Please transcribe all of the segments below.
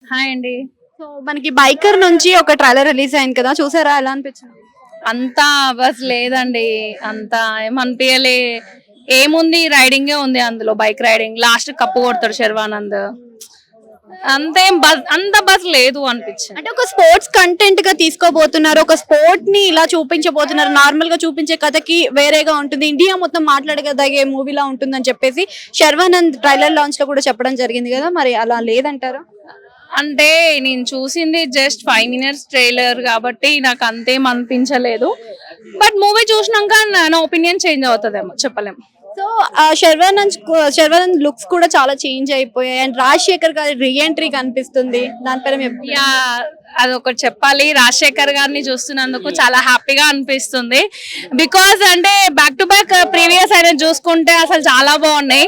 Hi అండి. So మనకి biker నుంచి ఒక ట్రైలర్ రిలీజ్ అయింది కదా, చూసారా? ఎలా అనిపించింది? అంతా బస్ లేదండి. అంతా ఏమనిపించలే. ఏముంది, రైడింగే ఉంది అందులో. బైక్ రైడింగ్, లాస్ట్ కప్పు కొడతాడు శర్వానంద్. అంతేం బస్, అంత బస్ లేదు అనిపించింది. అంటే ఒక స్పోర్ట్స్ కంటెంట్ గా తీసుకోబోతున్నారు, ఒక స్పోర్ట్ ని ఇలా చూపించబోతున్నారు. నార్మల్ గా చూపించే కథకి వేరేగా ఉంటుంది, ఇండియా మొత్తం మాట్లాడగలిగే మూవీలా ఉంటుందని చెప్పేసి శర్వానంద్ ట్రైలర్ లాంచ్ లో కూడా చెప్పడం జరిగింది కదా, మరి అలా లేదంటారా? అంటే నేను చూసింది జస్ట్ 5 minutes ట్రైలర్ కాబట్టి నాకు అంతేం అనిపించలేదు. బట్ మూవీ చూసినాక నా ఒపీనియన్ చేంజ్ అవుతుందేమో, చెప్పలేం. సో శర్వానంద్ లుక్స్ కూడా చాలా చేంజ్ అయిపోయాయి అండ్ రాజశేఖర్ గారి రీఎంట్రీ కనిపిస్తుంది. దానిపైన మీ opinion? యా, అదొకటి చెప్పాలి. రాజశేఖర్ గారిని చూస్తున్నందుకు చాలా హ్యాపీగా అనిపిస్తుంది. బికాజ్ అంటే బ్యాక్ టు బ్యాక్ ప్రీవియస్ అయినా చూసుకుంటే అసలు చాలా బాగున్నాయి.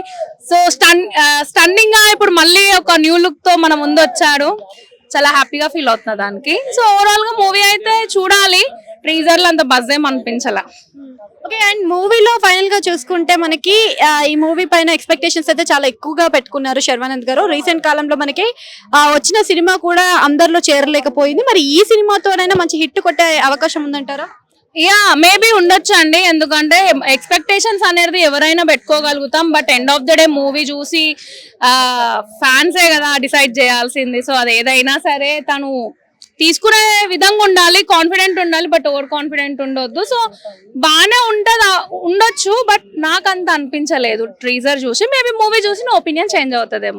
సో స్టన్నింగ్ గా ఇప్పుడు మళ్ళీ ఒక న్యూ లుక్ తో మన ముందు వచ్చాడు. చాలా హ్యాపీగా ఫీల్ అవుతున్నా దానికి. సో ఓవరాల్ గా మూవీ అయితే చూడాలి. ట్రీజర్ లో అంత బజ్ ఏం అనిపించాల. ఓకే, అండ్ మూవీలో ఫైనల్ గా చూసుకుంటే మనకి ఈ మూవీ పైన ఎక్స్పెక్టేషన్స్ అయితే చాలా ఎక్కువగా పెట్టుకున్నారు శర్వానంద్ గారు. రీసెంట్ కాలంలో మనకి వచ్చిన సినిమా కూడా అందరిలో చేరలేకపోయింది. మరి ఈ సినిమాతోనైనా మంచి హిట్ కొట్టే అవకాశం ఉందంటారా? యా, మేబీ ఉండొచ్చు అండి. ఎందుకంటే ఎక్స్పెక్టేషన్స్ అనేది ఎవరైనా పెట్టుకోగలుగుతాం. But end of the day movie చూసి ఫ్యాన్సే కదా డిసైడ్ చేయాల్సింది. సో అది ఏదైనా సరే తను తీసుకునే విధంగా ఉండాలి, కాన్ఫిడెంట్ ఉండాలి, బట్ ఓవర్ కాన్ఫిడెంట్ ఉండొద్దు. సో బాగానే ఉండొచ్చు, బట్ నాకు అంత అనిపించలేదు ట్రీజర్ చూసి. మేబీ మూవీ చూసి నా ఒపీనియన్ చేంజ్ అవుతుందేమో.